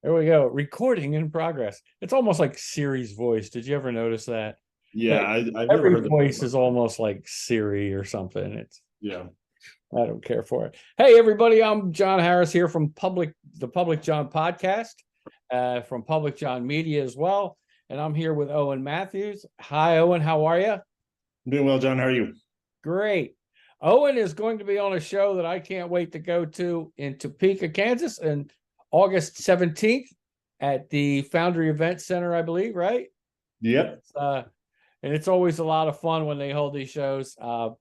There we go. Recording in progress. It's almost like Siri's voice. Did you ever notice that? Yeah, Like I've never every heard that voice before. is almost like Siri or something. Yeah. I don't care for it. Hey everybody, I'm John Harris here from the Public John podcast, from Public John Media as well. And I'm here with Owen Mathews. Hi Owen, how are you? I'm doing well, John. How are you? Great. Owen is going to be on a show that I can't wait to go to in Topeka, Kansas, on August 17th at the Foundry Event Center, I believe, right? Yep. And it's always a lot of fun when they hold these shows. I've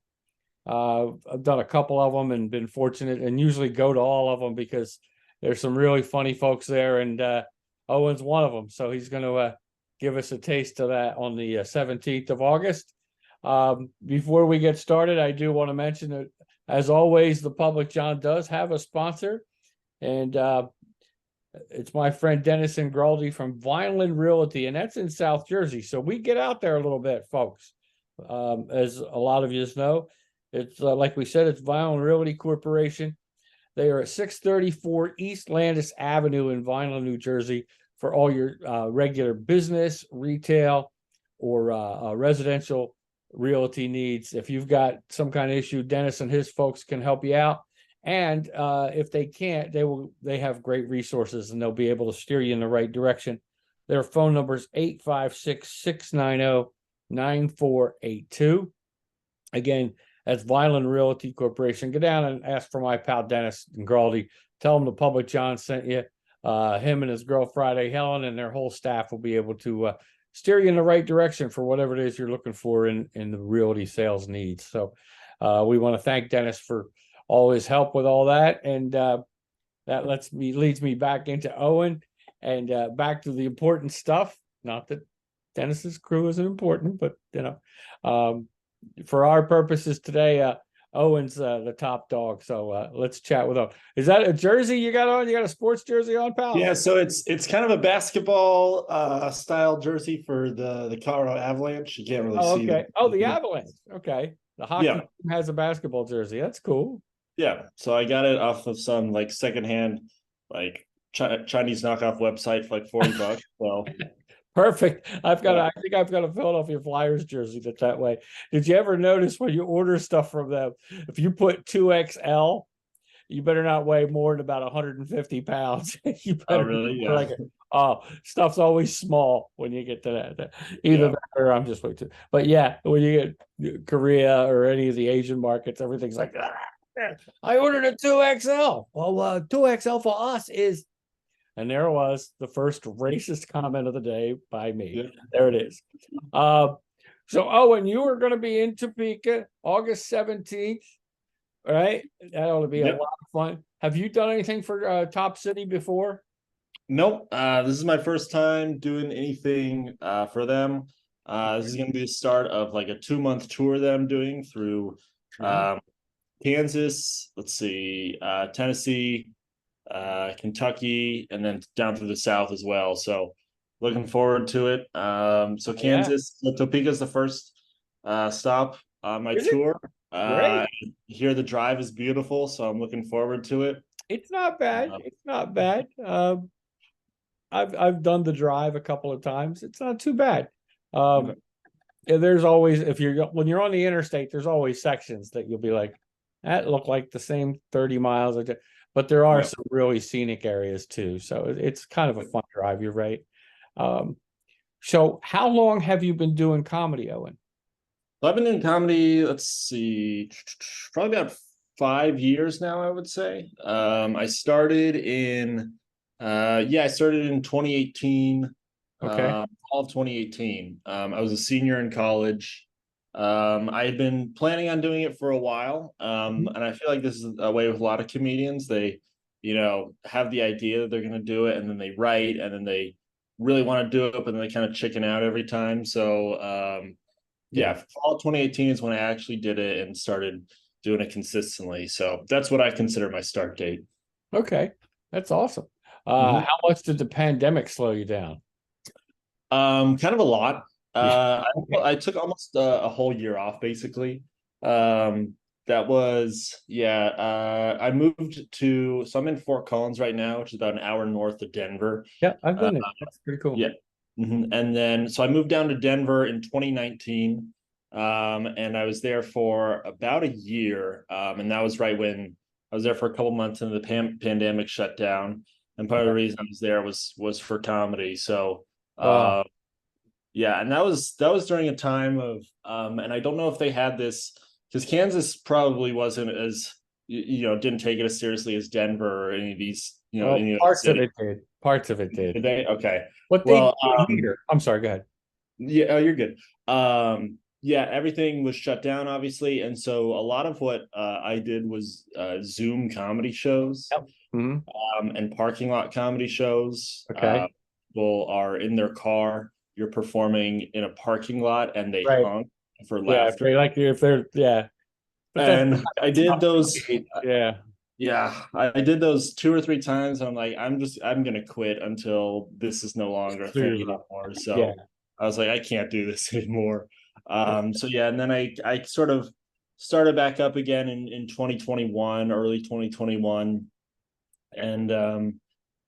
done a couple of them and been fortunate, and usually go to all of them because there's some really funny folks there, and Owen's one of them. So he's going to give us a taste of that on the 17th of August. Before we get started, I do want to mention that, as always, the Public John does have a sponsor, and it's my friend Dennis and Graldi from Vineland Realty, and that's in South Jersey. So we get out there a little bit, folks. As a lot of you know, it's like we said, it's Vineland Realty Corporation. They are at 634 East Landis Avenue in Vineland, New Jersey, for all your regular business, retail, or residential realty needs. If you've got some kind of issue, Dennis and his folks can help you out. And if they can't, they have great resources, and they'll be able to steer you in the right direction. Their phone number is 856-690-9482. Again, that's Vineland Realty Corporation. Go down and ask for my pal Dennis and Graldi. Tell them the Public John sent you. Him and his girl Friday Helen and their whole staff will be able to steer you in the right direction for whatever it is you're looking for in the realty sales needs. So we want to thank Dennis for all his help with all that, and that leads me back into Owen and back to the important stuff. Not that Dennis's crew isn't important, but for our purposes today, Owen's the top dog. So let's chat with Owen. Is that a jersey you got on? You got a sports jersey on, pal? Yeah, so it's kind of a basketball style jersey for the Colorado Avalanche. You can't really Oh, see okay. them. Oh, the Avalanche. Okay. The hockey Yeah, team has a basketball jersey. That's cool. yeah. So I got it off of some like secondhand, like Chinese knockoff website for like $40. So Perfect. yeah. I think I've got a Philadelphia Flyers jersey that's that way. Did you ever notice when you order stuff from them, if you put 2XL, you better not weigh more than about 150 pounds. You Oh, better really? Yeah, like it. Oh, stuff's always small when you get to that. Either yeah, that or I'm just way too. But yeah, when you get Korea or any of the Asian markets, everything's like, I ordered a 2XL. Well, 2XL for us is, and there was the first racist comment of the day by me. yeah. There it is. Uh, so, Owen, you are going to be in Topeka August 17th, right? That ought to be a Yep. lot of fun. Have you done anything for Top City before? Nope. This is my first time doing anything for them. This is going to be the start of like a 2-month tour that I'm doing through Yeah. Kansas, let's see, Tennessee, Kentucky, and then down through the South as well. So looking forward to it. So Yeah. Kansas, Topeka is the first stop on my Is it tour. great? Here the drive is beautiful, so I'm looking forward to it. It's not bad. Uh, It's not bad. I've done the drive a couple of times. It's not too bad. okay. There's always, if you're when you're on the interstate, there's always sections that you'll be like, that look like the same 30 miles. But there are Yeah. some really scenic areas too. So it's kind of a fun drive. You're right. Um, so how long have you been doing comedy, Owen? So I've been in comedy, let's see, probably about 5 years now, I would say. I started in 2018, Okay. fall of 2018. I was a senior in college. I had been planning on doing it for a while. And I feel like this is a way with a lot of comedians. They, have the idea that they're going to do it, and then they write, and then they really want to do it, but then they kind of chicken out every time. So, Yeah. yeah, fall 2018 is when I actually did it and started doing it consistently. So that's what I consider my start date. Okay. That's awesome. Mhm. How much did the pandemic slow you down? Kind of a lot. Yeah. I took almost a whole year off basically. Um, that was, I moved to, so I'm in Fort Collins right now, which is about an hour north of Denver. Yeah, I've Uh, been there. That's pretty cool. yeah. And then, so I moved down to Denver in 2019. And I was there for about a year. And that was right when I was there for a couple months and the pandemic shut down. And part of the reason I was there was for comedy. So, Oh, yeah, and that was during a time of and I don't know if they had this because Kansas probably wasn't as didn't take it as seriously as Denver or any of these, well, any of the parts of cities. it did. Parts of it did. Did they? Okay. What they Well, did here. I'm sorry, go ahead. yeah, oh, you're good. Yeah, everything was shut down, obviously, and so a lot of what I did was Zoom comedy shows, Yep. Hmm. and parking lot comedy shows. Okay. People are in their car, you're performing in a parking lot, and they Right. honk for Yeah, if laughter. they like you, if they're yeah. But that's And I did those. yeah. Yeah, I did those 2 or 3 times. And I'm like, I'm gonna quit until this is no longer a thing Seriously. anymore. Yeah. So I was like, I can't do this anymore. So yeah, and then I sort of started back up again in 2021, early 2021. And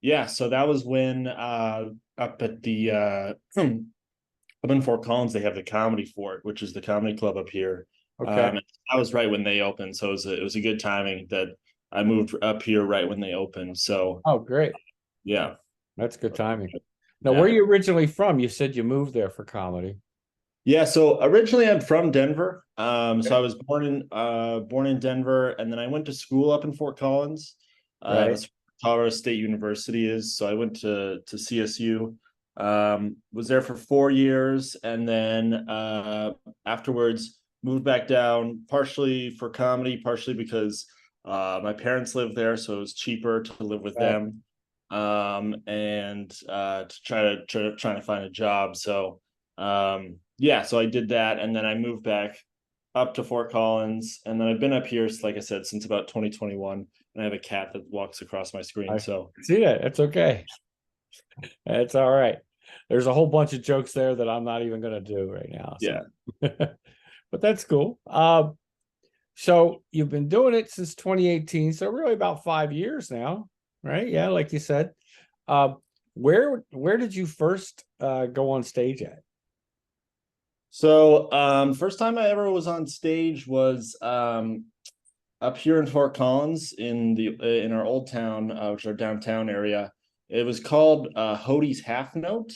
yeah, so that was when up at the up in Fort Collins, they have the Comedy Fort, which is the comedy club up here. Okay. I was right when they opened, so it was a good timing that I moved up here right when they opened. So Oh, great. yeah, That's good timing. Now, where are yeah, you originally from? You said you moved there for comedy. yeah. So originally I'm from Denver. So I was born in Denver, and then I went to school up in Fort Collins. Right. That's where Colorado State University is. So I went to CSU. Was there for 4 years, and then afterwards moved back down, partially for comedy, partially because my parents lived there, so it was cheaper to live with Right. them. And to trying to find a job. So yeah, so I did that, and then I moved back up to Fort Collins, and then I've been up here, like I said, since about 2021. And I have a cat that walks across my screen. I So see that. That's okay. That's all right. There's a whole bunch of jokes there that I'm not even going to do right now. So, yeah. but that's cool. So you've been doing it since 2018, so really about 5 years now, right? Yeah, like you said. Uh, where did you first go on stage at? So first time I ever was on stage was up here in Fort Collins in our old town, which is our downtown area. It was called Hodie's Half Note,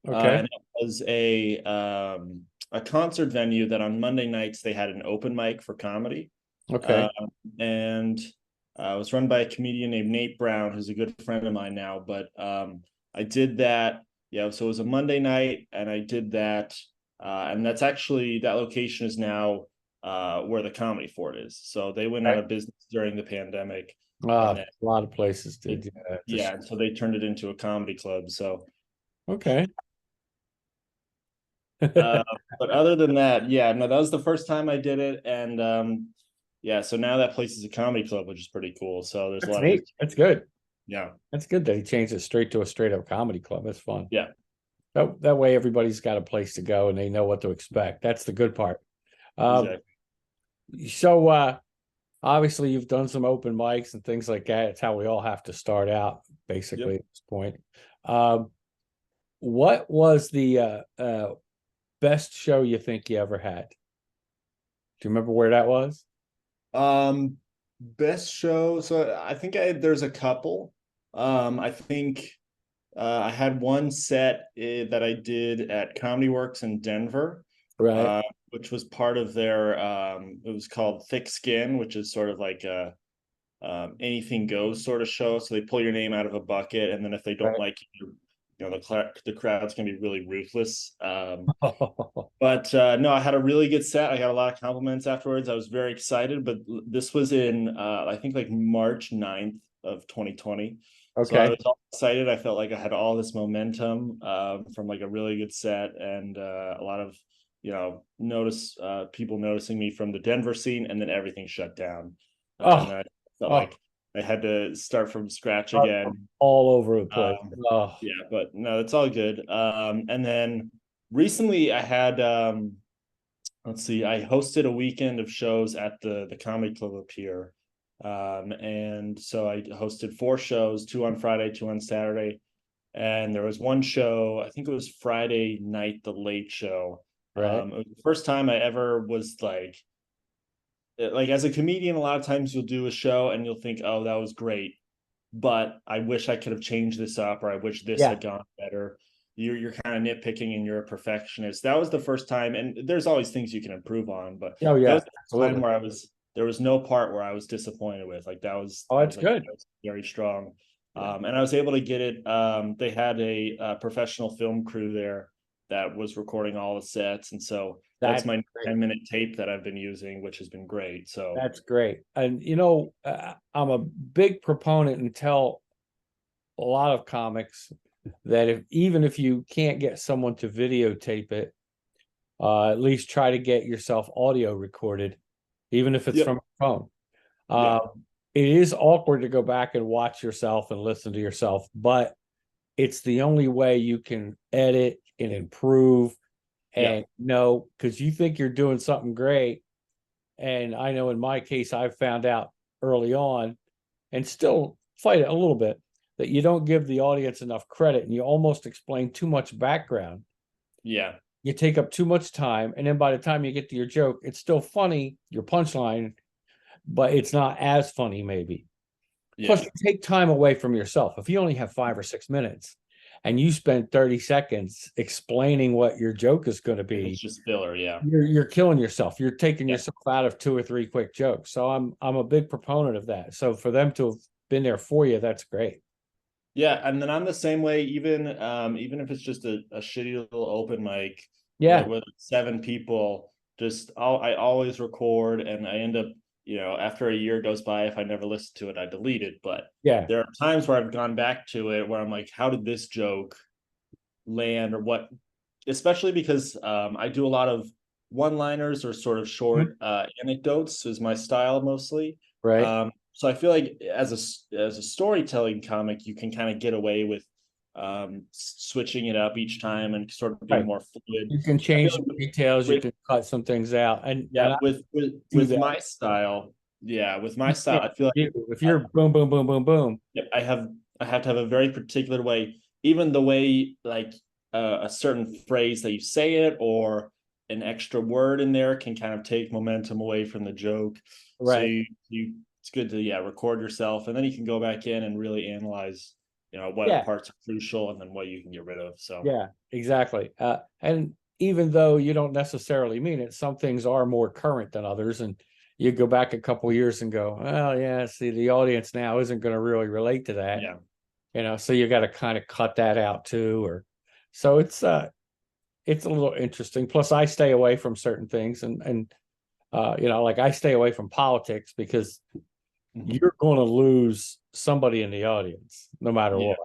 Okay. and it was a concert venue that on Monday nights they had an open mic for comedy, Okay. uh, and it was run by a comedian named Nate Brown, who's a good friend of mine now. But I did that. Yeah, so it was a Monday night, and I did that, and that's actually that location is now where the Comedy Fort is. So they went out Okay. of business during the pandemic, and A then lot of places did. it, Yeah, for yeah, sure. and so they turned it into a comedy club. So, Okay. uh, but other than that, yeah, no, that was the first time I did it, and yeah, so now that place is a comedy club, which is pretty cool. So there's a That's lot of neat. That's good. yeah, That's good that he changed it straight to a straight up comedy club. That's fun. yeah, That way everybody's got a place to go and they know what to expect. That's the good part. Um, exactly. so obviously you've done some open mics and things like that. It's how we all have to start out, basically, Yep. at this point. What was the best show you think you ever had? Do you remember where that was? Best show. So I think there's a couple. I think I had one set that I did at Comedy Works in Denver, Right. uh, which was part of their. It was called Thick Skin, which is sort of like a anything goes sort of show. So they pull your name out of a bucket, and then if they don't Right. like you, the crowd's gonna be really ruthless. But no, I had a really good set. I got a lot of compliments afterwards. I was very excited, but this was in I think like March 9th of 2020. So I Okay. was all excited. I felt like I had all this momentum from like a really good set and a lot of notice people noticing me from the Denver scene, and then everything shut down. And Oh, I felt oh, like I had to start from scratch again. all over the place. Um, Oh, yeah, but no, it's all good. And then recently I had let's see, I hosted a weekend of shows at the comedy club up here. And so I hosted 4 shows, 2 on Friday, 2 on Saturday. And there was one show, I think it was Friday night, the late show. Right. It was the first time I ever was like as a comedian, a lot of times you'll do a show and you'll think, oh, that was great, but I wish I could have changed this up, or I wish this Yeah. had gone better. You're kind of nitpicking and you're a perfectionist. That was the first time, and there's always things you can improve on, but Oh that yeah, was the time absolutely. where there was no part where I was disappointed with. Like Oh, I that's was like, good. that was very strong. Yeah. And I was able to get it. They had a professional film crew there that was recording all the sets, and so that's That's my great. 10-minute tape that I've been using, which has been great. So That's great. And I'm a big proponent and tell a lot of comics that even if you can't get someone to videotape it, at least try to get yourself audio recorded, even if it's yep, from a phone. yeah, Uh, it is awkward to go back and watch yourself and listen to yourself, but it's the only way you can edit and improve yeah, and know, because you think you're doing something great. And I know in my case, I've found out early on and still fight it a little bit that you don't give the audience enough credit and you almost explain too much background. yeah, You take up too much time. And then by the time you get to your joke, it's still funny, your punchline, but it's not as funny, maybe. Plus, yeah. you take time away from yourself. If you only have 5 or 6 minutes and you spend 30 seconds explaining what your joke is going to It's be, just filler, yeah. you're killing yourself. You're taking Yeah. yourself out of 2 or 3 quick jokes. So I'm a big proponent of that. So for them to have been there for you, that's great. Yeah, and then I'm the same way, even if it's just a shitty little open mic Yeah, with 7 people, I always record, and I end up, after a year goes by, if I never listen to it, I delete it. But yeah. there are times where I've gone back to it where I'm like, how did this joke land, or what, especially because I do a lot of one-liners or sort of Mhm. short anecdotes is my style mostly. Right. So I feel like as a storytelling comic, you can kind of get away with switching it up each time and sort of being Right. more fluid. You can I feel change like the details, you with can cut some things out. And yeah, I do with that. my style, yeah, with my You style, can't I feel like if I, you're boom, boom, boom, boom, boom. yeah, I have to have a very particular way, even the way like a certain phrase that you say it, or an extra word in there can kind of take momentum away from the joke. So Right. you it's good to record yourself, and then you can go back in and really analyze, what Yeah. parts are crucial and then what you can get rid of. So Yeah, exactly. And even though you don't necessarily mean it, some things are more current than others. And you go back a couple of years and go, well, yeah, see, the audience now isn't going to really relate to that. yeah, So you got to kind of cut that out too. Or so it's a little interesting. Plus, I stay away from certain things and like I stay away from politics because mhm, you're going to lose somebody in the audience no matter yeah, what.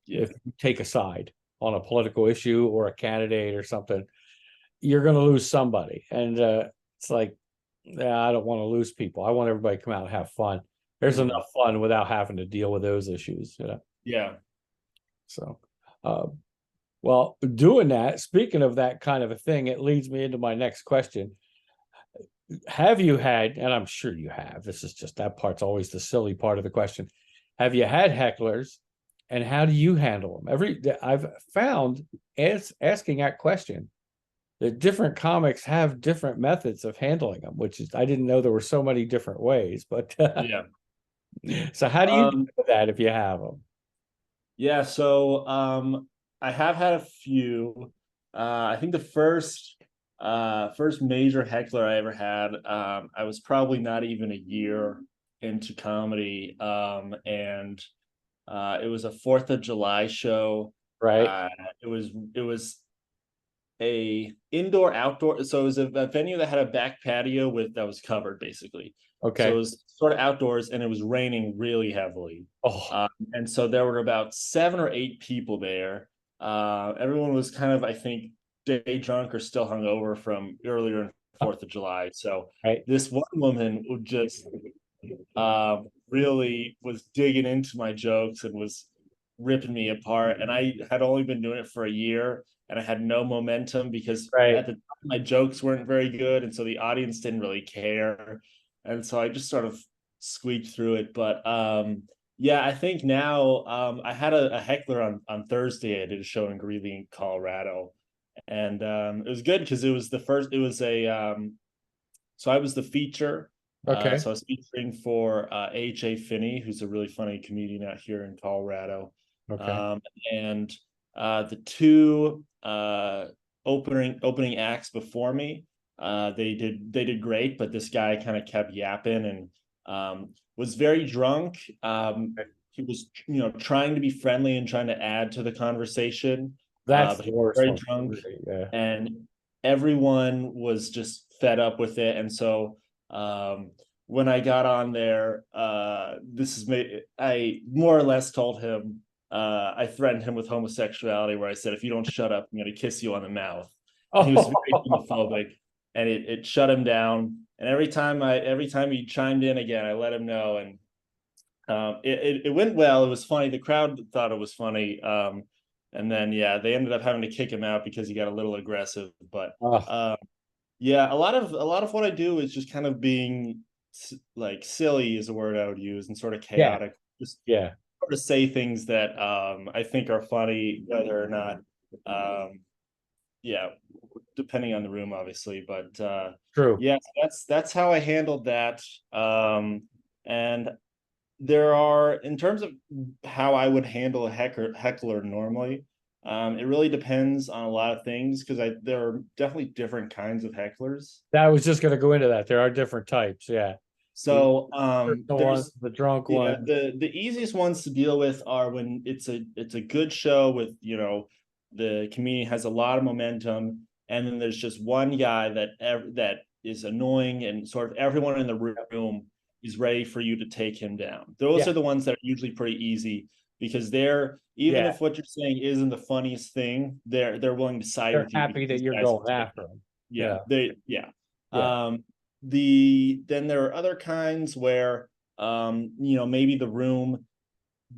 yeah, If you take a side on a political issue or a candidate or something, you're going to lose somebody. And it's like, I don't want to lose people. I want everybody to come out and have fun. There's mhm, enough fun without having to deal with those issues. yeah. So, uh, well, doing that, speaking of that kind of a thing, it leads me into my next question. Have you had, and I'm sure you have, this is just that part's always the silly part of the question. Have you had hecklers and how do you handle them? I've found asking that question that different comics have different methods of handling them, which is I didn't know there were so many different ways. But Yeah. so how do you deal Um, with that if you have them? Yeah, so I have had a few. I think the first major heckler I ever had, I was probably not even a year into comedy. And it was a 4th of July show. Right? Uh it was a indoor outdoor, so it was a venue that had a back patio that was covered basically. So it Okay. was sort of outdoors, and it was raining really heavily. Oh, And so there were about 7 or 8 people there. Everyone was kind of, I think, day drunk or still hungover from earlier in 4th of July. So right. this one woman would just really was digging into my jokes and was ripping me apart. And I had only been doing it for a year, and I had no momentum because Right. at the time my jokes weren't very good, and so the audience didn't really care, and so I just sort of squeaked through it. But yeah, I think now I had a heckler on Thursday. I did a show in Greeley, Colorado, and it was good because it was the first. It was a so I was the feature. Okay. So I was featuring for AJ Finney, who's a really funny comedian out here in Colorado. Okay. Um, and the two opening acts before me, they did great, but this guy kind of kept yapping and was very drunk. He was trying to be friendly and trying to add to the conversation, That's but the he was worst very one. drunk, Yeah. and everyone was just fed up with it. And so when I got on there, I more or less told him, I threatened him with homosexuality, where I said, if you don't shut up, I'm going to kiss you on the mouth. And he was very homophobic, and it shut him down. And every time he chimed in again, I let him know, and it went well. It was funny. The crowd thought it was funny. And then yeah, they ended up having to kick him out because he got a little aggressive. But Oh, yeah, a lot of what I do is just kind of being like silly is a word I would use, and sort of yeah. chaotic. Just Yeah. sort of say things that I think are funny, whether or not yeah, depending on the room, obviously. But True. yeah, that's how I handled that. And there are, in terms of how I would handle a heckler normally, it really depends on a lot of things, because there are definitely different kinds of hecklers. I was just going to go into that. There are different types. Yeah. The So personal ones, there's the drunk yeah, one. the easiest ones to deal with are when it's a good show with, the comedian has a lot of momentum, and then there's just one guy that is annoying, and sort of everyone in the room is ready for you to take him down. Those Yeah. are the ones that are usually pretty easy, because they're, even Yeah. if what you're saying isn't the funniest thing, they're willing to side They're with you because happy that these you're guys going are after terrible. them. Yeah, Yeah. yeah. Yeah. Then there are other kinds where maybe the room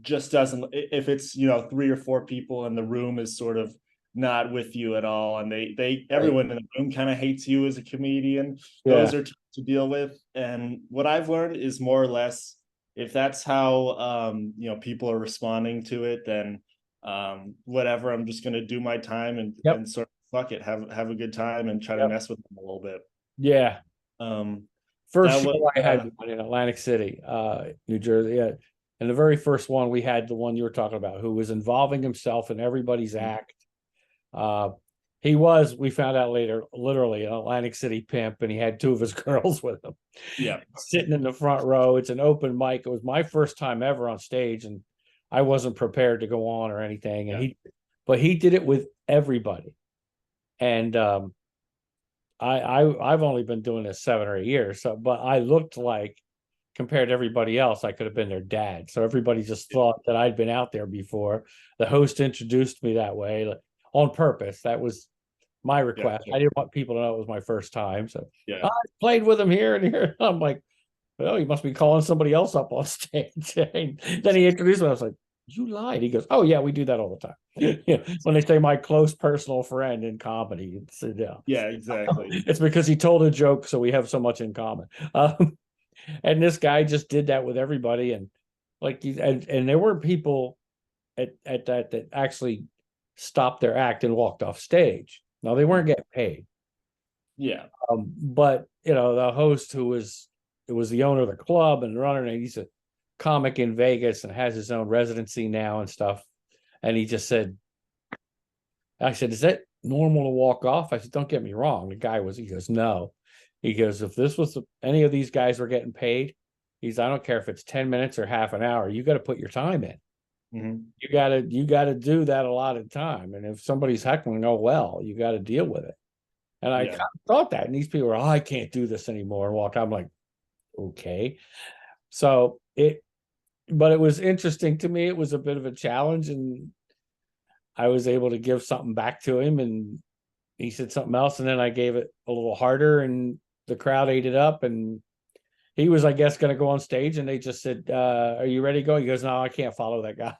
just doesn't, if it's three or four people and the room is sort of not with you at all, and Right. everyone in the room kind of hates you as a comedian. Yeah. Those are tough to deal with. And what I've learned is, more or less, if that's how people are responding to it, then whatever, I'm just going to do my time, and Yep. and sort of fuck it, have a good time, and try to Yep. mess with them a little bit. Yeah. um First that show was I had one in Atlantic City, New Jersey. Yeah. And the very first one we had, the one you were talking about, who was involving himself in everybody's act. Uh, we found out later, literally an Atlantic City pimp, and he had two of his girls with him yeah. sitting in the front row. It's an open mic. It was my first time ever on stage, and I wasn't prepared to go on or anything. Yeah. But he did it with everybody. And I've only been doing this 7 or 8 years, so but I looked like, compared to everybody else, I could have been their dad. So everybody just thought that I'd been out there before. The host introduced me that way, like, on purpose. That was my Yeah. request. I didn't want people to know it was my first time. So Yeah. I played with him here and here. I'm like, well, you must be calling somebody else up on stage. And then he introduced me. I was like, you lied. He goes, oh yeah, we do that all the time. Yeah, when they say my close personal friend in comedy, yeah, Yeah, exactly. it's because he told a joke, so we have so much in common. And this guy just did that with everybody, and like, and there were people at that actually stopped their act and walked off stage. Now they weren't getting paid, Yeah. but the host, who was, it was the owner of the club and runner, and he's a comic in Vegas and has his own residency now and stuff. And he just said, I said, is that normal to walk off? I said, don't get me wrong. He goes, no. He goes, if this was any of these guys were getting paid, I don't care if it's 10 minutes or half an hour, you got to put your time in. Mm-hmm. You got to do that a lot of time. And if somebody's heckling, oh, well, you got to deal with it. And I Yeah. kind of thought that. And these people were, oh, I can't do this anymore. And walk. I'm like, okay. So but it was interesting to me. It was a bit of a challenge, and I was able to give something back to him, and he said something else, and then I gave it a little harder, and the crowd ate it up. And he was, I guess, going to go on stage, and they just said, are you ready to go? He goes, no, I can't follow that guy.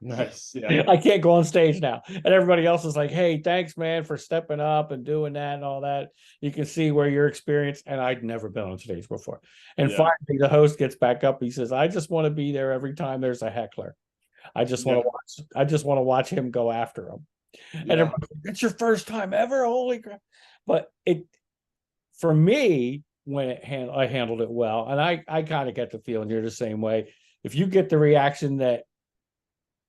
Nice. Yeah. I can't go on stage now. And everybody else is like, hey, thanks, man, for stepping up and doing that and all that. You can see where your experience, and I'd never been on stage before. And Yeah. finally, the host gets back up. He says, I just want to be there every time there's a heckler. I just want to watch. I just want to watch him go after him. And Yeah. everybody's like, it's your first time ever. Holy crap! But it, for me, when I handled it well, and I kind of get the feeling you're the same way. If you get the reaction that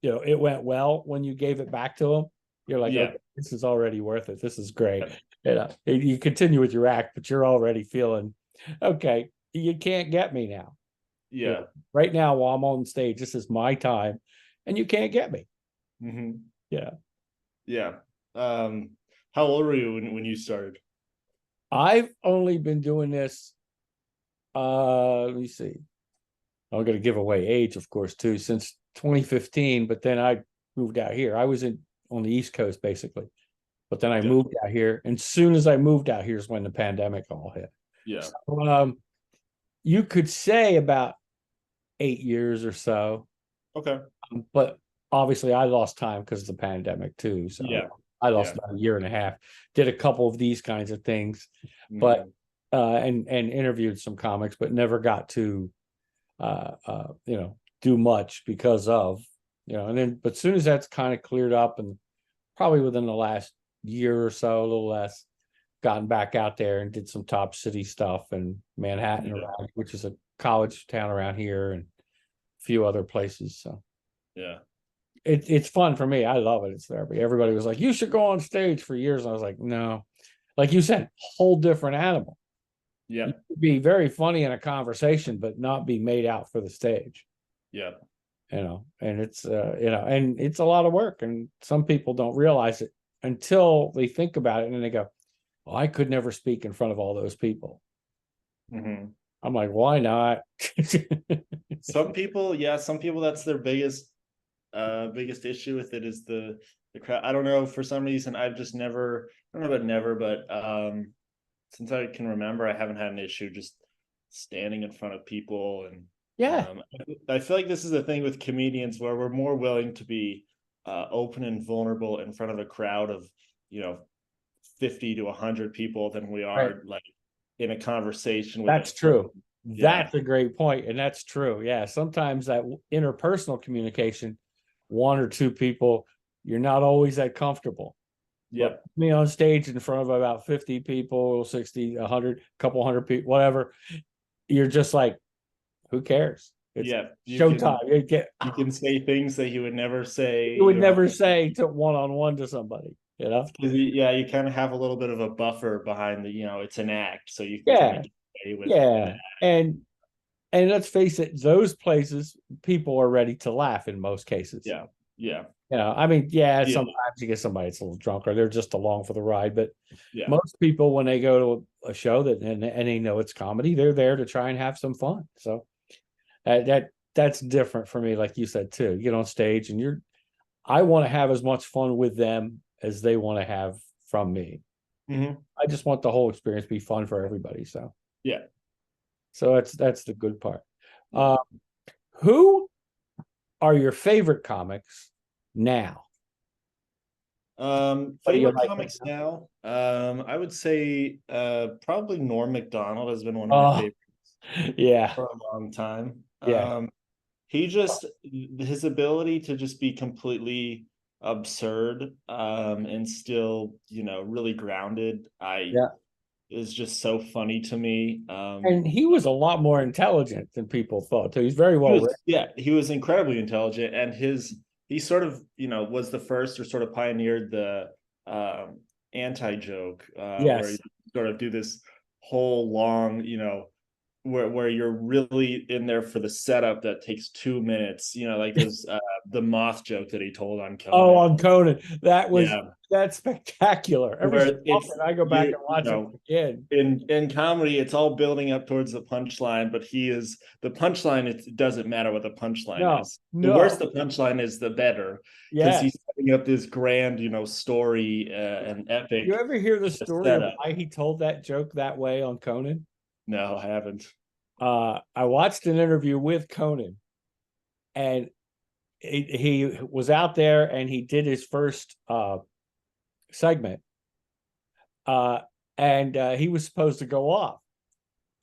it went well when you gave it back to them, you're like, Yeah. okay, this is already worth it. This is great. Yeah. You continue with your act, but you're already feeling okay. You can't get me now. Yeah. Right now, while I'm on stage, this is my time, and you can't get me. Mm-hmm. Yeah. Yeah. How old were you when you started? I've only been doing this. Let me see. I'm going to give away age, of course, too, since 2015. But then I moved out here. I was on the East Coast basically, but then I moved out here. And as soon as I moved out here is when the pandemic all hit. Yeah. So, you could say about 8 years or so. Okay. But obviously, I lost time because of the pandemic too. So Yeah. I lost about a year and a half. Did a couple of these kinds of things, but and interviewed some comics, but never got to do much because of and then but as soon as that's kind of cleared up, and probably within the last year or so, a little less, gotten back out there and did some top city stuff in Manhattan, around, which is a college town around here, and a few other places. So yeah, it's fun for me. I love it. It's there. But everybody was like, you should go on stage for years. And I was like, no. Like you said, whole different animal. Yeah. You could be very funny in a conversation, but not be made out for the stage. Yeah. And it's and it's a lot of work. And some people don't realize it until they think about it, and then they go, well, I could never speak in front of all those people. Mm-hmm. I'm like, why not? Some people that's their biggest issue with it is the crowd. I don't know, for some reason I've just never, I don't know about never, but since I can remember, I haven't had an issue just standing in front of people. And I feel like this is the thing with comedians, where we're more willing to be open and vulnerable in front of a crowd of 50 to 100 people than we are like in a conversation with that's true. That's a great point, and that's true. Yeah, sometimes that interpersonal communication, one or two people, you're not always that comfortable. Yeah. Me on stage in front of about 50 people, 60, 100, couple hundred people, whatever, you're just like, who cares? It's showtime. You can say things that you would never say. You would never say to one-on-one to somebody, Because you kind of have a little bit of a buffer behind it's an act, so you can kind of get away with that. And let's face it, those places, people are ready to laugh in most cases. Yeah. Sometimes you get somebody that's a little drunk, or they're just along for the ride. But most people, when they go to a show and they know it's comedy, they're there to try and have some fun. So that's different for me, like you said too. You get on stage, and I want to have as much fun with them as they want to have from me. Mm-hmm. I just want the whole experience to be fun for everybody. So so that's the good part. Who are your favorite comics now? Favorite comics now? I would say probably Norm Macdonald has been one of my favorites for a long time. His ability to just be completely absurd and still really grounded is just so funny to me. And he was a lot more intelligent than people thought. So he's very well written. He was incredibly intelligent, and he sort of was the first, or sort of pioneered the anti-joke, where you sort of do this whole long where you're really in there for the setup that takes 2 minutes, like there's the moth joke that he told on Conan. Oh, on Conan. That's spectacular. I go back and watch it again. In comedy, it's all building up towards the punchline, but the punchline, it doesn't matter what the punchline is. The worse the punchline is, the better. Because he's setting up this grand, story and epic. You ever hear the story of why he told that joke that way on Conan? No, I haven't. I watched an interview with Conan, and he was out there and he did his first segment, and he was supposed to go off,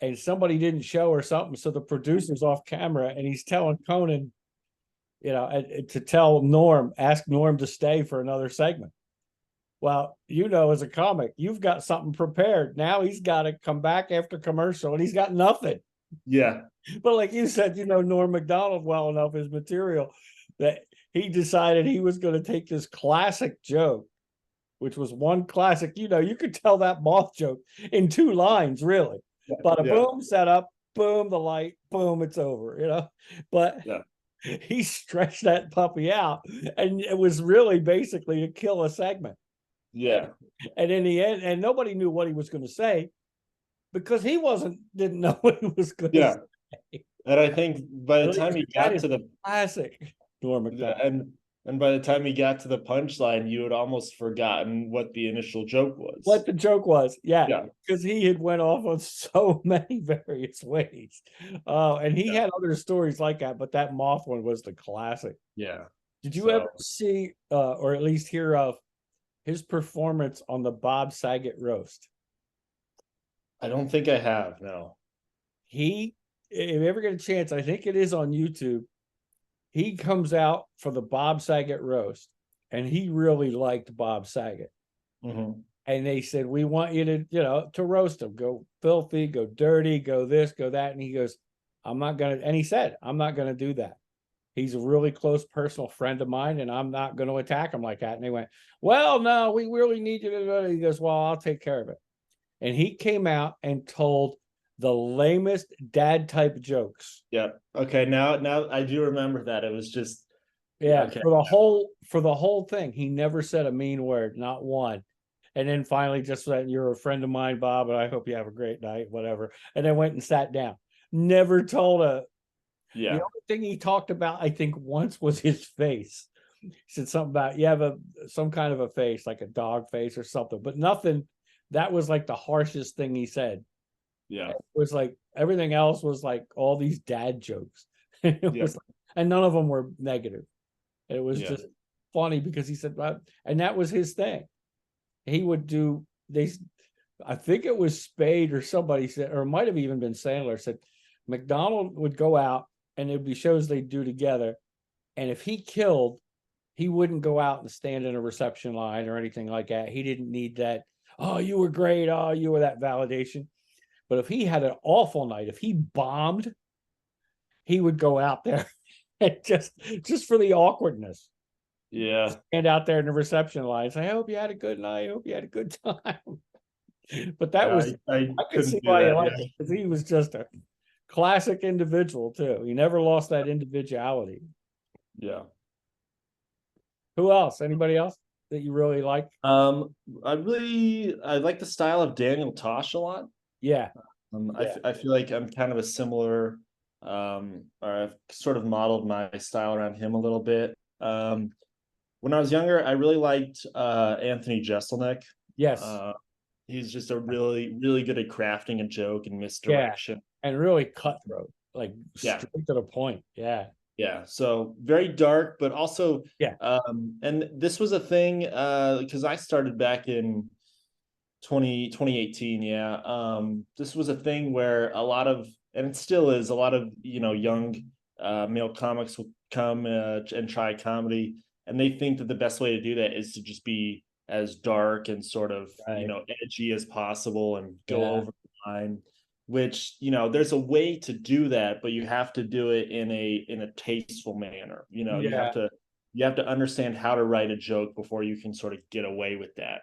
and somebody didn't show or something, so the producer's off camera and he's telling Conan, to tell Norm, ask Norm to stay for another segment. Well, as a comic, you've got something prepared. Now he's got to come back after commercial and he's got nothing. Yeah. But like you said, Norm Macdonald well enough, his material, that he decided he was going to take this classic joke, which was one classic, you could tell that moth joke in 2 lines, really. But a boom, set up, boom, the light, boom, it's over, But he stretched that puppy out, and it was really basically to kill a segment. Yeah. And in the end, and nobody knew what he was going to say because he didn't know what he was going to say. And I think by the time he got to the classic Norm Macdonald. And by the time he got to the punchline, you had almost forgotten what the initial joke was. What the joke was, because he had went off on so many various ways. And he had other stories like that, but that moth one was the classic. Yeah. Did you ever see, or at least hear of, his performance on the Bob Saget roast? I don't think I have, no. If you ever get a chance, I think it is on YouTube. He comes out for the Bob Saget roast, and he really liked Bob Saget. Mm-hmm. And they said, we want you to roast him. Go filthy, go dirty, go this, go that. And he goes, he said, I'm not going to do that. He's a really close personal friend of mine, and I'm not going to attack him like that. And they went, well, no, we really need you to. He goes, well, I'll take care of it. And he came out and told the lamest dad type jokes. Yeah. Okay. Now I do remember that. It was just okay. For the whole thing, he never said a mean word, not one. And then finally just said, you're a friend of mine, Bob, and I hope you have a great night, whatever. And then went and sat down. Never told the only thing he talked about, I think, once was his face. He said something about you have some kind of a face, like a dog face or something, but nothing. That was like the harshest thing he said. Yeah. It was like everything else was like all these dad jokes. Was and none of them were negative. It was just funny because he said, and that was his thing. He would do I think it was Spade or somebody said, or it might have even been Sandler said, McDonald would go out and there'd be shows they'd do together. And if he killed, he wouldn't go out and stand in a reception line or anything like that. He didn't need that. Oh, you were great. Oh, you were that validation. But if he had an awful night, if he bombed, he would go out there and just for the awkwardness. Yeah. Stand out there in the reception line. Say, I hope you had a good night. I hope you had a good time. But that was, I could see why you liked it, because he was just a classic individual too. He never lost that individuality. Yeah. Who else? Anybody else that you really like? I like the style of Daniel Tosh a lot. Yeah. I feel like I'm kind of a similar, or I've sort of modeled my style around him a little bit. When I was younger, I really liked Anthony Jeselnik. Yes. He's just a really, really good at crafting a joke and misdirection. And really cutthroat, like straight to the point. Yeah. Yeah. So very dark, but also, and this was a thing, because I started back in 2018. Yeah. This was a thing where a lot of, and it still is, a lot of, young male comics will come and try comedy, and they think that the best way to do that is to just be as dark and sort of, edgy as possible and go over the line, which, there's a way to do that, but you have to do it in a tasteful manner. You have to understand how to write a joke before you can sort of get away with that.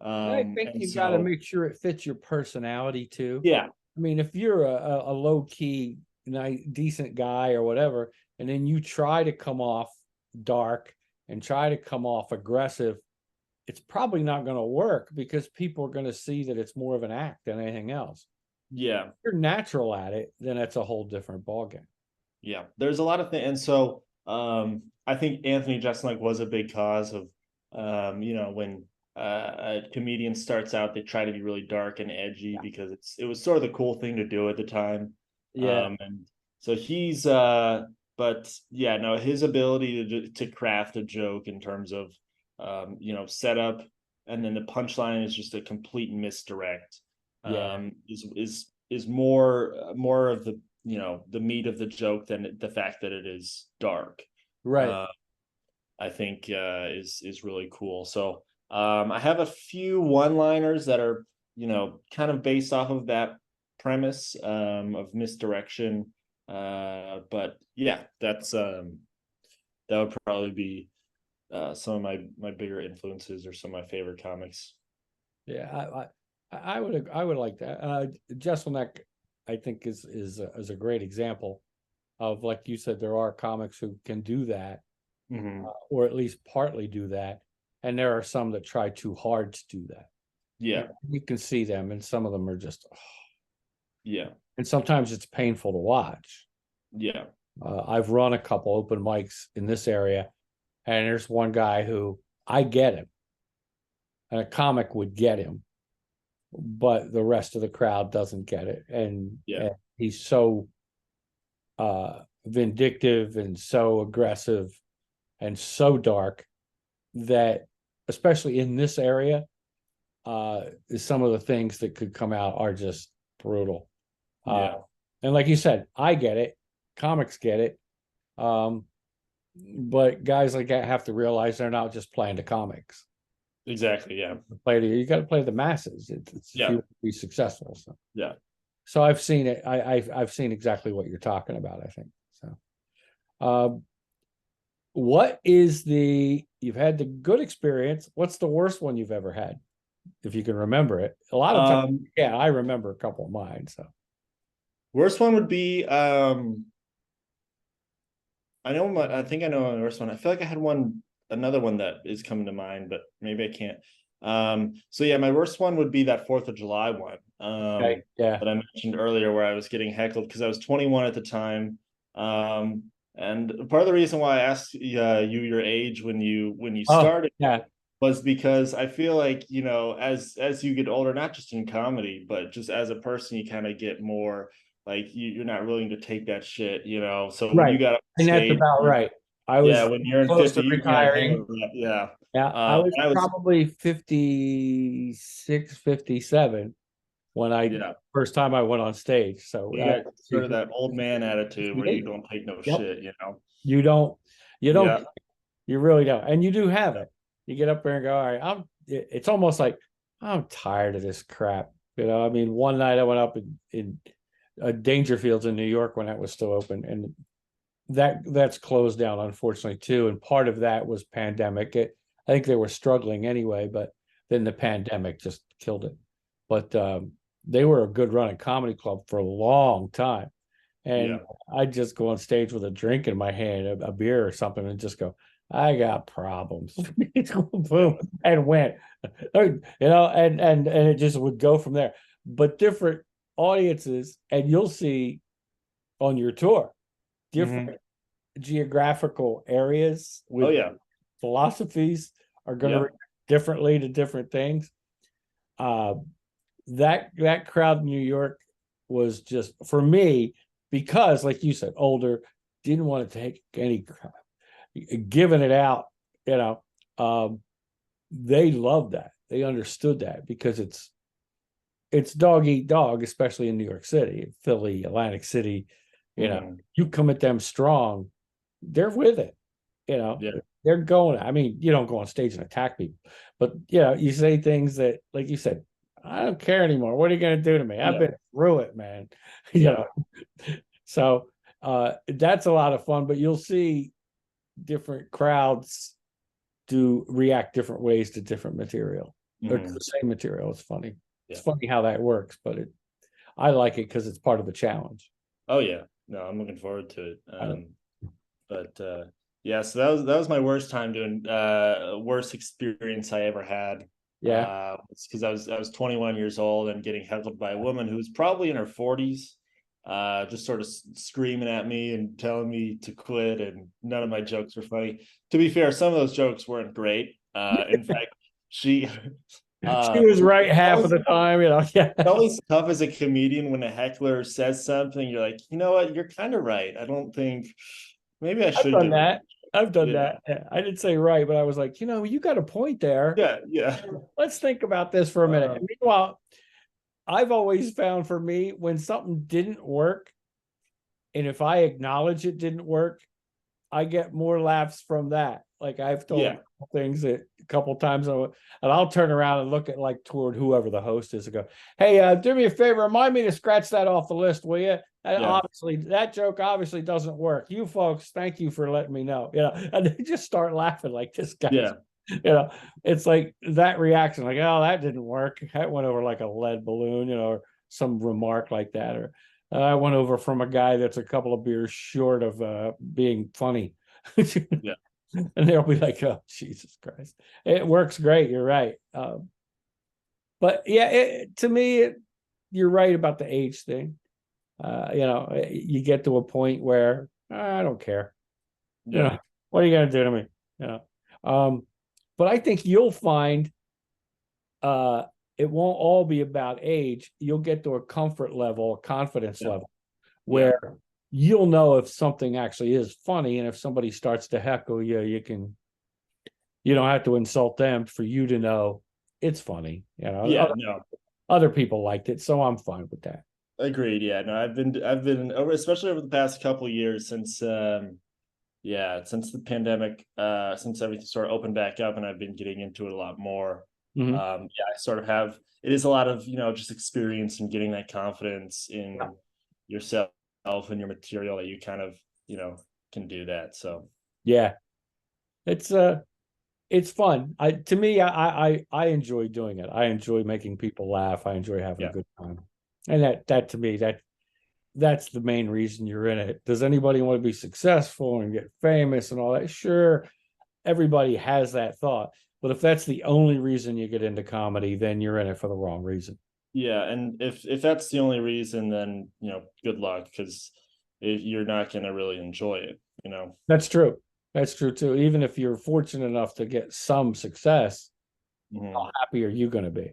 I think you got to make sure it fits your personality too. Yeah. I mean, if you're a low key, decent guy or whatever, and then you try to come off dark and try to come off aggressive, it's probably not going to work because people are going to see that it's more of an act than anything else. Yeah. If you're natural at it, then that's a whole different ballgame. Yeah. There's a lot of things. And so I think Anthony Jeselnik was a big cause of, when a comedian starts out, they try to be really dark and edgy because it was sort of the cool thing to do at the time. Yeah. And so he's but yeah, no, his ability to craft a joke in terms of setup, and then the punchline is just a complete misdirect. Yeah. Is more of the the meat of the joke than the fact that it is dark. Right. Uh, I think is really cool. So I have a few one-liners that are kind of based off of that premise of misdirection. But yeah, that would probably be some of my bigger influences or some of my favorite comics. Yeah. I would like that. Jesselneck, I think is a great example of, like you said, there are comics who can do that, Mm-hmm. or at least partly do that, and there are some that try too hard to do that. Yeah, You can see them, and some of them are just, yeah, and sometimes it's painful to watch. yeah, I've run a couple open mics in this area, and there's one guy who I get him, and a comic would get him, but the rest of the crowd doesn't get it, yeah, and he's so vindictive and so aggressive and so dark that, especially in this area, some of the things that could come out are just brutal. yeah. And like you said, I get it, comics get it, um, but guys like that have to realize they're not just playing the comics. Exactly. Yeah, You got to play the masses. It's if yeah, you want to be successful. yeah. So I've seen it. I've seen exactly what you're talking about, I think. So, what is you've had the good experience? What's the worst one you've ever had, if you can remember it? A lot of times, yeah, I remember a couple of mine. So, Worst one would be I think I know the worst one. I feel like I had another one that is coming to mind, but maybe I can't. So yeah, my worst one would be that 4th of July one. okay, yeah. That I mentioned earlier, where I was getting heckled because I was 21 at the time. And part of the reason why I asked you your age when you Oh, started yeah. was because I feel like, as you get older, not just in comedy, but just as a person, you kind of get more like you're not willing to take that shit. So when you Right. got up on And that's stage, about right. I yeah, was when you're in close 50, to you can kind of handle retiring. that. Yeah. Yeah, I was I was, probably 56, 57 when I yeah, first time I went on stage. So you got sort of that old man attitude where you 58. don't take no Yep. shit. You don't, you Yeah. don't, you really don't. And you do have it. You get up there and go, all right, it's almost like, I'm tired of this crap. I mean, one night I went up in Dangerfields in New York when that was still open, and that's closed down, unfortunately, too. And part of that was pandemic. I think they were struggling anyway, but then the pandemic just killed it. But they were a good running comedy club for a long time. And Yeah. I'd just go on stage with a drink in my hand, a beer or something, and just go, I got problems. Boom, and went. And it just would go from there. But different audiences, and you'll see on your tour, Mm-hmm. different geographical areas Oh with yeah. philosophies are going to Yeah. react differently to different things. Uh, that crowd in New York was just, for me, because like you said, older, didn't want to take any crap, giving it out. You know, they loved that. They understood that because it's dog eat dog, especially in New York City, Philly, Atlantic City. Mm-hmm. You come at them strong, they're with it. Yeah. They're going. I mean, you don't go on stage and attack people, but you say things that, like you said, I don't care anymore. What are you going to do to me? I've Yeah. been through it, man. you Yeah. know. So that's a lot of fun, but you'll see different crowds do react different ways to different material or to Mm-hmm. the same material. It's funny. Yeah. It's funny how that works, but I like it because it's part of the challenge. Oh yeah. No, I'm looking forward to it. I don't, But yeah, so that was my worst time doing worst experience I ever had. yeah. Because I was 21 years old and getting heckled by a woman who's probably in her 40s, just sort of screaming at me and telling me to quit, and none of my jokes were funny. To be fair, some of those jokes weren't great. In fact, she She was right half of always the time, Yeah. it's always tough as a comedian when a heckler says something, you're like, you know what, you're kind of right. I don't think Maybe I I've should done give it. that. I've done Yeah. that. Yeah, I didn't say right, but I was like, you got a point there. Yeah. Yeah. Let's think about this for a minute. Uh, And meanwhile, I've always found for me when something didn't work, and if I acknowledge it didn't work, I get more laughs from that. Like I've told yeah. things that a couple times, and I'll turn around and look at like toward whoever the host is and go, "Hey, do me a favor, remind me to scratch that off the list, will you?" And Yeah. obviously, that joke obviously doesn't work. You folks, thank you for letting me know. And they just start laughing like this guy. Yeah. It's like that reaction, like, "Oh, that didn't work. That went over like a lead balloon," or some remark like that, or I went over from a guy that's a couple of beers short of being funny. Yeah. And they'll be like, "Oh, Jesus Christ." It works great. You're right. But yeah, to me, you're right about the age thing. You get to a point where I don't care. You Yeah. know, what are you going to do to me? You know, um, but I think you'll find uh, it won't all be about age. You'll get to a comfort level, a confidence Yeah. level Yeah. where you'll know if something actually is funny. And if somebody starts to heckle you, you don't have to insult them for you to know it's funny. Yeah. No. Other people liked it, so I'm fine with that. Agreed. Yeah. No, I've been over, especially over the past couple of years since yeah, since the pandemic, since everything sort of opened back up and I've been getting into it a lot more. Mhm. Yeah, I sort of have, it is a lot of, just experience and getting that confidence in yourself and your material that you kind of, can do that. So, Yeah, it's it's fun. To me, I enjoy doing it. I enjoy making people laugh. I enjoy having a yeah. good time, and that to me that's the main reason you're in it. Does anybody want to be successful and get famous and all that? Sure, everybody has that thought. But if that's the only reason you get into comedy, then you're in it for the wrong reason. Yeah. And if that's the only reason, then, good luck because you're not going to really enjoy it. That's true. That's true too. Even if you're fortunate enough to get some success, how Mhm. happy are you going to be?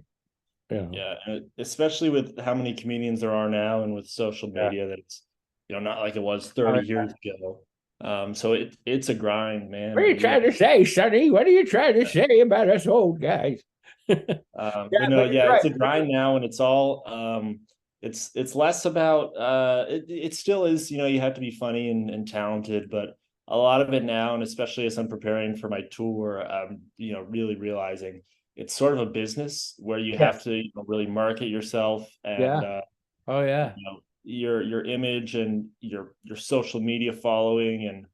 Yeah, and especially with how many comedians there are now, and with social Yeah. media, that it's not like it was I 30 mean, years ago. So it's a grind, man, what are you and trying to say, Sonny? What are you trying to say about us old guys? but Yeah, no, but you're yeah, right. it's a grind now, and it's all it's less about it still is, you have to be funny and talented, but a lot of it now, and especially as I'm preparing for my tour, really realizing it's sort of a business where you Yeah. have to, really market yourself and Yeah. Oh yeah. your image and your social media following, and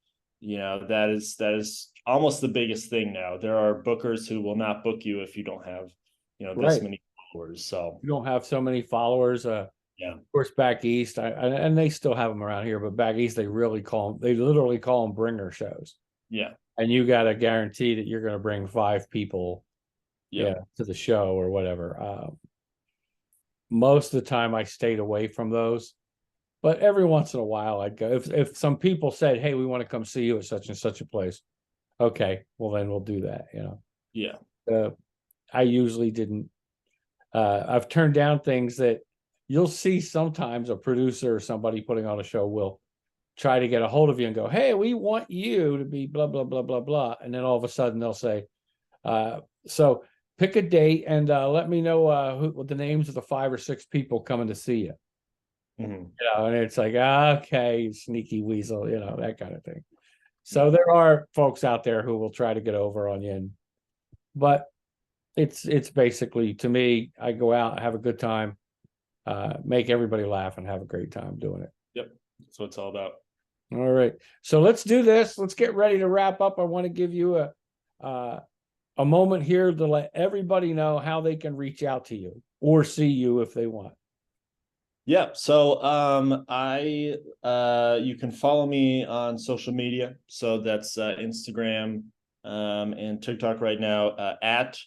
that is almost the biggest thing now. There are bookers who will not book you if you don't have this Right. many followers. So You don't have so many followers. yeah. Of course, back east, and they still have them around here, but back east, they literally call them bringer shows. Yeah. And you got to guarantee that you're going to bring 5 people, Yeah. to the show or whatever. Most of the time, I stayed away from those, but every once in a while, I'd go. If some people said, "Hey, we want to come see you at such and such a place," okay, well then we'll do that. Yeah. Uh, I usually didn't. I've turned down things that you'll see sometimes a producer or somebody putting on a show will try to get a hold of you and go, "Hey, we want you to be blah blah blah blah blah," and then all of a sudden they'll say, "So pick a date and let me know what the names of the 5 or 6 people coming to see you." Mhm. And it's like, okay, sneaky weasel, that kind of thing. Yeah. So there are folks out there who will try to get over on you, but it's basically, to me, I go out, have a good time, make everybody laugh, and have a great time doing it. Yep. That's what it's all about. All right, so let's do this. Let's get ready to wrap up. I want to give you uh, a moment here to let everybody know how they can reach out to you or see you if they want. Yeah. So I you can follow me on social media. So that's Instagram and TikTok right now, at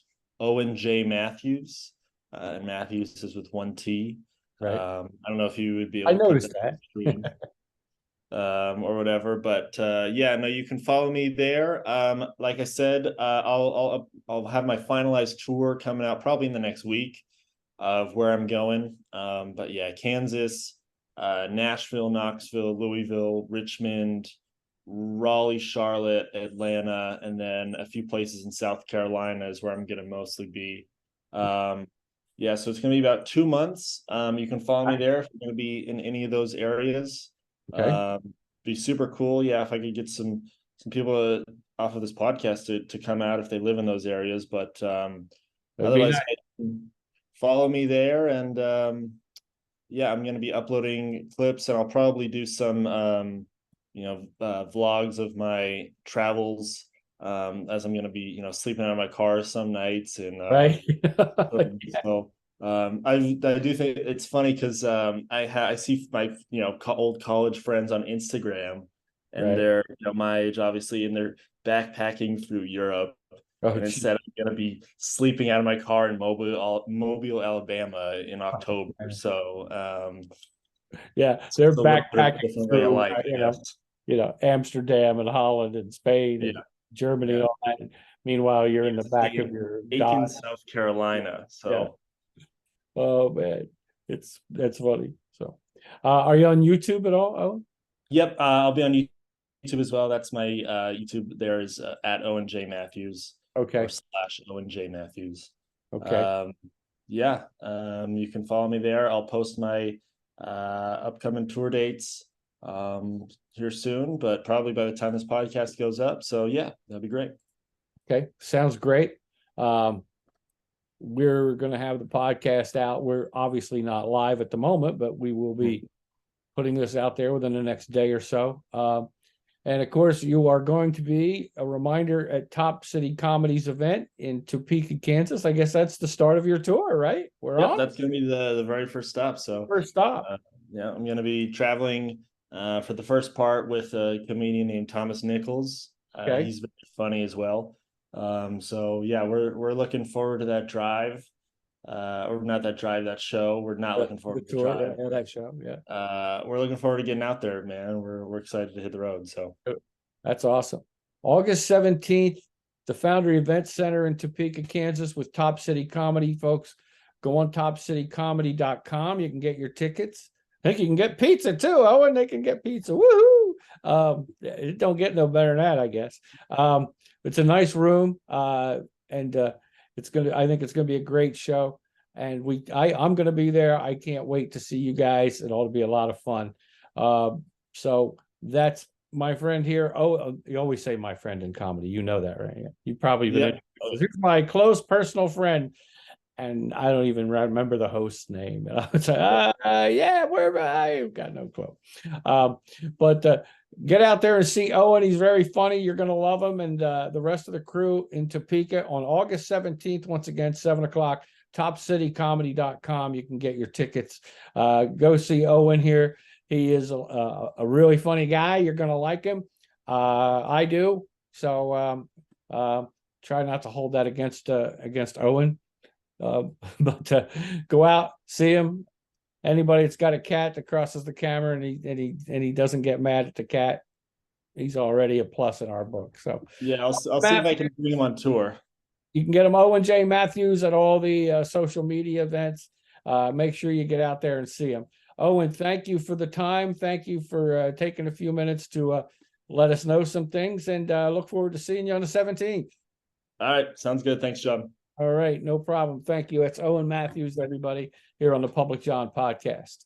Owen J. Mathews. And Matthews is with one T. Right, I don't know if you would be I able to put that noticed on that. the screen or whatever, but yeah, no, you can follow me there. Like I said, I'll have my finalized tour coming out probably in the next week of where I'm going. But yeah, Kansas, Nashville, Knoxville, Louisville, Richmond, Raleigh, Charlotte, Atlanta, and then a few places in South Carolina is where I'm going to mostly be. Yeah, so it's going to be about 2 months. You can follow me there if you're going to be in any of those areas. Okay. Be super cool. Yeah, if I could get some people off of this podcast to come out if they live in those areas. But That'd be otherwise, nice. follow me there, and yeah, I'm going to be uploading clips, and I'll probably do some vlogs of my travels, as I'm going to be sleeping out of my car some nights, and Right. so I do think it's funny because I see my old college friends on Instagram, and Right. they're my age obviously, and they're backpacking through Europe, Oh, and gee. instead I'm gonna be sleeping out of my car in Mobile, Alabama in October. So Yeah, it's they're a little bit of a backpacking different way of through, life, I guess. Amsterdam and Holland and Spain Yeah, and Germany, yeah. all that. Meanwhile, you're in the back of In your Aiken, Dodge. South Carolina. Yeah. So Oh man, that's funny. So, are you on YouTube at all? Oh, yep, I'll be on YouTube as well. That's my YouTube. There is at Owen J Mathews or okay, / Owen J Mathews. okay, Um, yeah, you can follow me there. I'll post my upcoming tour dates here soon, but probably by the time this podcast goes up. So yeah, that'd be great. okay. Sounds great. Um, we're going to have the podcast out. We're obviously not live at the moment, but we will be putting this out there within the next day or so. And of course, you are going to be a reminder at Top City Comedy's event in Topeka, Kansas. I guess that's the start of your tour, right? We're Yep, on that's gonna be the very first stop. So first stop. yeah, I'm gonna be traveling for the first part with a comedian named Thomas Nichols. Okay. He's very funny as well. So yeah, we're looking forward to that drive. Or not that drive, that show. We're not looking The forward to the tour, drive. that show. Yeah. We're looking forward to getting out there, man. We're excited to hit the road. So That's awesome. August 17th, the Foundry Event Center in Topeka, Kansas with Top City Comedy, folks. Go on topcitycomedy.com. You can get your tickets. I think you can get pizza too. Oh, and they can get pizza. Woohoo! It don't get no better than that, I guess. It's a nice room, and I think it's gonna be a great show. And I'm gonna be there. I can't wait to see you guys. It ought to be a lot of fun. So that's my friend here. Oh, you always say my friend in comedy. You know that, right? You probably been yeah, here's my close personal friend, and I don't even remember the host's name. And I was like, yeah, where I've got no clue. But get out there and see Owen. He's very funny. You're gonna love him, and the rest of the crew in Topeka on August 17th. Once again, 7:00. TopCityComedy.com. You can get your tickets. Go see Owen here. He is a really funny guy. You're going to like him. I do. So try not to hold that against Owen. But go out, see him. Anybody that's got a cat that crosses the camera and he doesn't get mad at the cat, he's already a plus in our book. So yeah, I'll see if I can bring him on tour. you can get him Owen J Mathews at all the social media events. Make sure you get out there and see him. Owen, thank you for the time. Thank you for taking a few minutes to let us know some things, and look forward to seeing you on the 17th. All right, sounds good. Thanks, John. All right, no problem. Thank you. It's Owen Mathews, everybody, here on the Public John podcast.